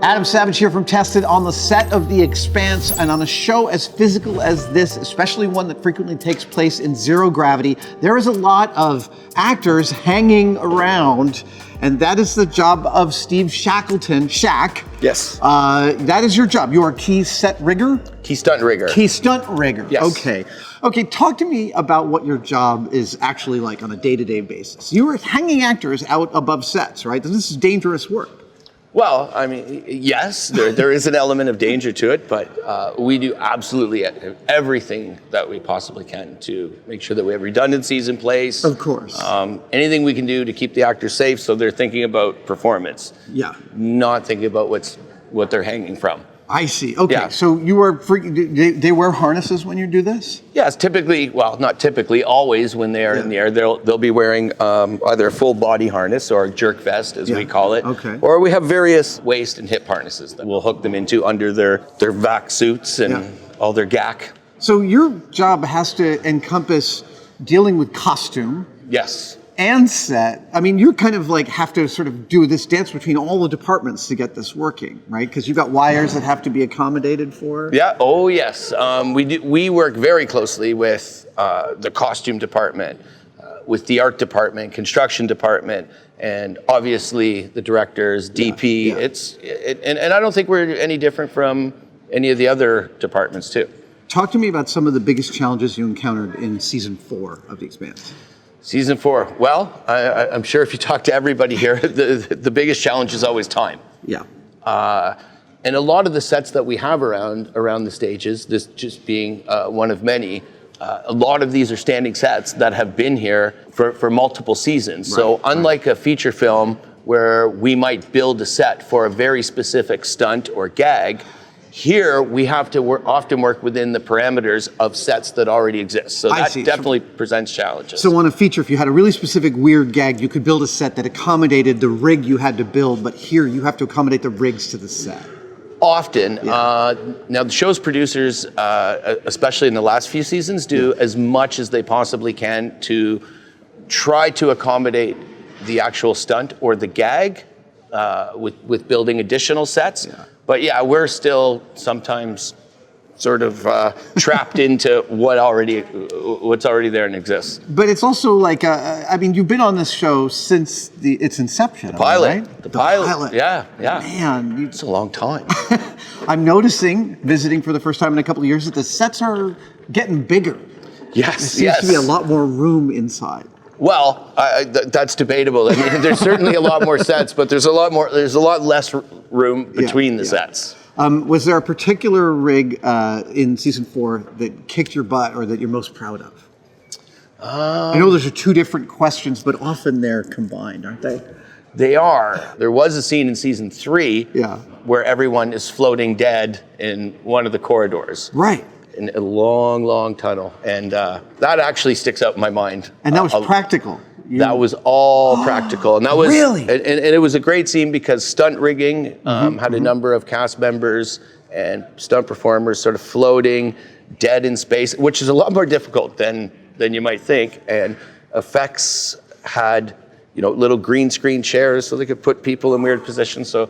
Adam Savage here from Tested on the set of The Expanse, and on a show as physical as this, especially one that frequently takes place in zero gravity, there is a lot of actors hanging around, and that is the job of Steve Shackleton, Shack. Yes. That is your job. You are key set rigger? Key stunt rigger. Key stunt rigger. Yes. Okay, talk to me about what your job is actually like on a day-to-day basis. You are hanging actors out above sets, right? This is dangerous work. Well, I mean, yes, there is an element of danger to it, but we do absolutely everything that we possibly can to make sure that we have redundancies in place. Of course. Anything we can do to keep the actors safe so they're thinking about performance. Yeah. Not thinking about what they're hanging from. I see. Okay, Yeah. so you are they wear harnesses when you do this? Yes, typically, well, not typically, always when they are in the air, they'll be wearing either a full body harness or a jerk vest, as we call it. Okay. Or we have various waist and hip harnesses that we'll hook them into under their vac suits and all their gack. So your job has to encompass dealing with costume Yes. and set. I mean, you kind of like have to sort of do this dance between all the departments to get this working, right? Because you've got wires that have to be accommodated for. Yeah. Oh, yes. We work very closely with the costume department, with the art department, construction department, and obviously the directors, DP. And I don't think we're any different from any of the other departments too. Talk to me about some of the biggest challenges you encountered in season 4 of The Expanse. Season 4. Well, I'm sure if you talk to everybody here, the biggest challenge is always time. Yeah. And a lot of the sets that we have around the stages, this just being one of many, a lot of these are standing sets that have been here for multiple seasons. Right, so unlike a feature film where we might build a set for a very specific stunt or gag, here we have to often work within the parameters of sets that already exist. So that definitely presents challenges. So on a feature, if you had a really specific weird gag, you could build a set that accommodated the rig you had to build, but here you have to accommodate the rigs to the set. Often. Now the show's producers, especially in the last few seasons, do as much as they possibly can to try to accommodate the actual stunt or the gag with building additional sets. Yeah. But yeah, we're still sometimes sort of trapped into what's already there and exists. But it's also like, I mean, you've been on this show since its inception. The pilot. Right? The pilot. Yeah. Man. It's a long time. I'm noticing, visiting for the first time in a couple of years, that the sets are getting bigger. Yes, There seems to be a lot more room inside. Well, that's debatable. I mean, there's certainly a lot more sets, but there's a lot less room between the sets. Was there a particular rig in season 4 that kicked your butt or that you're most proud of? I know those are two different questions, but often they're combined, aren't they? They are. There was a scene in season 3 where everyone is floating dead in one of the corridors. Right. In a long, long tunnel. And that actually sticks out in my mind. And that was practical. That was all practical. And that was really? And it was a great scene because stunt rigging had a number of cast members and stunt performers sort of floating dead in space, which is a lot more difficult than you might think. And effects had, little green screen chairs so they could put people in weird positions. So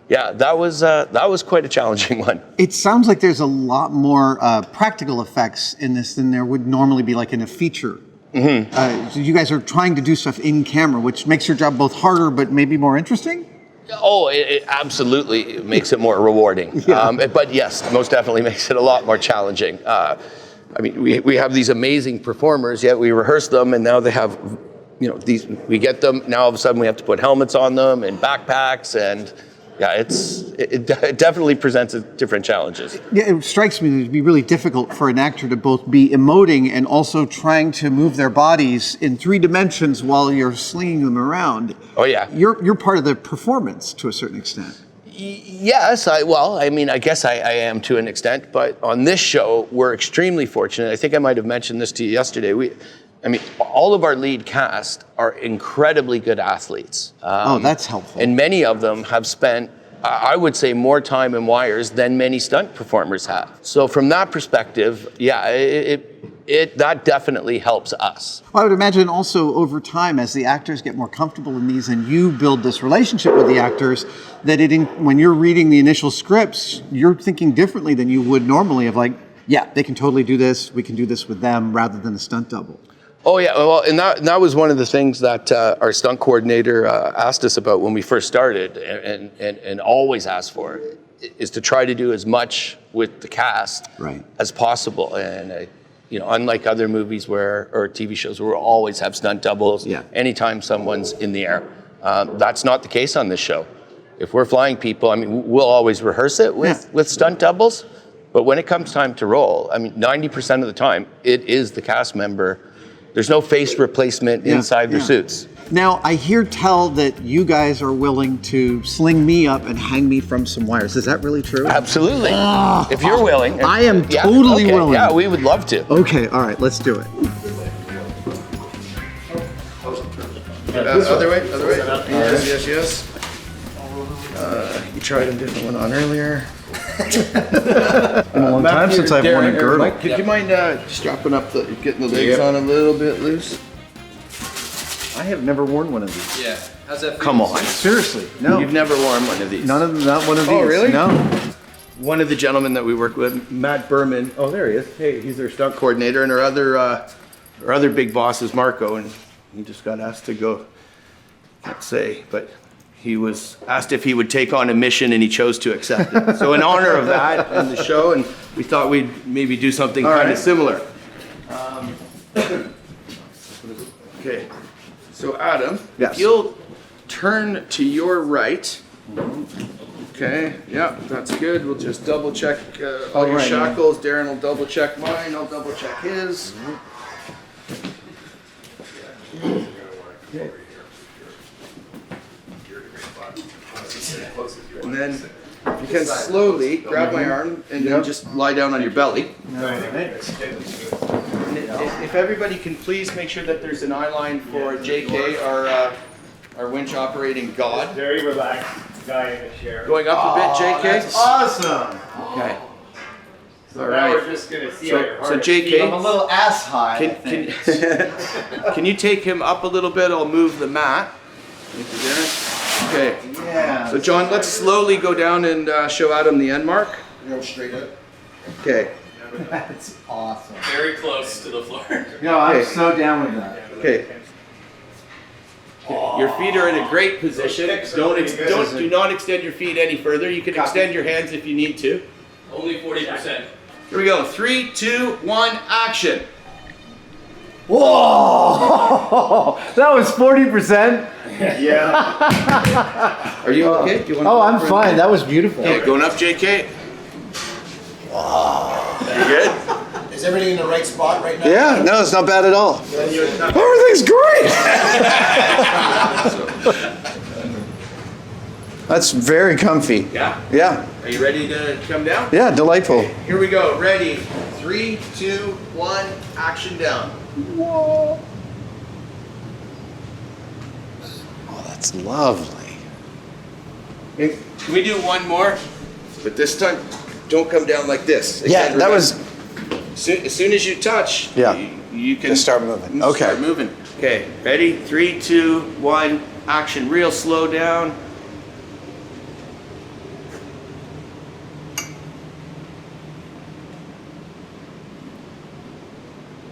yeah, that was quite a challenging one. It sounds like there's a lot more practical effects in this than there would normally be, like in a feature. So you guys are trying to do stuff in camera, which makes your job both harder but maybe more interesting? Oh, it absolutely makes it more rewarding. But yes, most definitely makes it a lot more challenging. I mean, we have these amazing performers, yet we rehearse them, and now they have, we get them, now all of a sudden we have to put helmets on them and backpacks, and yeah, it definitely presents different challenges. Yeah, it strikes me that it'd be really difficult for an actor to both be emoting and also trying to move their bodies in 3 dimensions while you're slinging them around. Oh yeah. You're part of the performance to a certain extent. Yes, I guess I am to an extent, but on this show, we're extremely fortunate. I think I might have mentioned this to you yesterday. All of our lead cast are incredibly good athletes. That's helpful. And many of them have spent, I would say, more time in wires than many stunt performers have. So from that perspective, yeah, that definitely helps us. Well, I would imagine also over time, as the actors get more comfortable in these and you build this relationship with the actors, that when you're reading the initial scripts, you're thinking differently than you would normally of like, yeah, they can totally do this, we can do this with them, rather than a stunt double. Oh yeah, well, and that was one of the things that our stunt coordinator asked us about when we first started, and always asked for, is to try to do as much with the cast as possible. And unlike other movies or TV shows where we'll always have stunt doubles anytime someone's in the air, that's not the case on this show. If we're flying people, I mean, we'll always rehearse it with stunt doubles, but when it comes time to roll, I mean, 90% of the time, it is the cast member. There's no face replacement inside their suits. Now, I hear tell that you guys are willing to sling me up and hang me from some wires. Is that really true? Absolutely. If you're willing. I am totally willing. Yeah, we would love to. Okay, all right, let's do it. Other way. Yes. You tried a different one on earlier. Been a long time since I've worn a girdle. Mike, could you mind strapping up getting the legs on a little bit loose? I have never worn one of these. Yeah. How's that feel? Come on. Seriously, no. You've never worn one of these? Not one of these. Oh, really? No. One of the gentlemen that we work with, Matt Berman. Oh, there he is. Hey, he's our stunt coordinator, and our other big boss is Marco, and he just got asked to go. Can't say, but he was asked if he would take on a mission, and he chose to accept it. So in honor of that and the show, and we thought we'd maybe do something kind of similar. Okay. So Adam, if you'll turn to your right. Okay, yeah, that's good. We'll just double check all your shackles. Darren will double check mine. I'll double check his. Okay. And then if you can slowly grab my arm and then just lie down on your belly. If everybody can please make sure that there's an eye line for JK, our winch operating god. Very relaxed guy in the chair. Going up a bit, JK. That's awesome. Okay. So All now right. we're just gonna see how your So heart JK, I'm a little ass high, I think. can you take him up a little bit? I'll move the mat. Thank you, Darren. Okay. Yeah. So John, let's slowly go down and show Adam the end mark. Go straight up. Okay. That's awesome. Very close to the floor. No, I'm so down with that. Okay. Your feet are in a great position. Do not extend your feet any further. You can extend your hands if you need to. Only 40%. Here we go. 3, 2, 1, action. Whoa! That was 40%. Yeah. Are you okay? Do you want Oh, I'm fine. That was beautiful. Okay, going up, JK. Wow. You good? Is everything in the right spot right now? Yeah, no, it's not bad at all. Everything's great. That's very comfy. Yeah. Yeah. Are you ready to come down? Yeah, delightful. Here we go. Ready. 3, 2, 1, action down. Whoa. Oh, that's lovely. Okay, can we do one more? But this time, don't come down like this. Yeah, Again, that remember, was. As soon as you touch, Yeah. you can Just start moving. Okay. Start moving. Okay, ready? 3, 2, 1, action. Real slow down.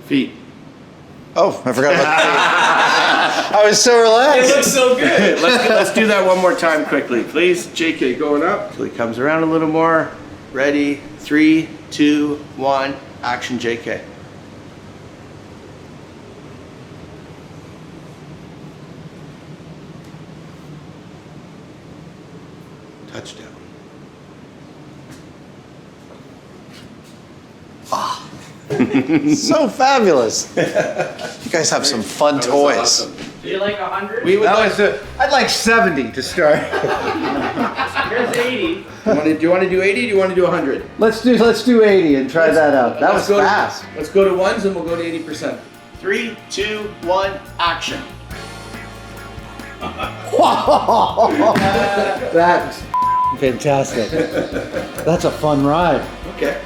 Feet. Oh, I forgot about that. I was so relaxed. It looks so good. Let's do that one more time quickly, please. JK going up. So he comes around a little more. Ready? 3, 2, 1, action, JK. Touchdown. So fabulous. You guys have some fun toys. Awesome. Do you like 100? We would like to. I'd like 70 to start. Here's 80. Do you want to do 80? Do you want to do 100? Let's do 80 and try that out. That was fast. Let's go to ones and we'll go to 80%. 3, 2, 1, action. That's fantastic. That's a fun ride. Okay.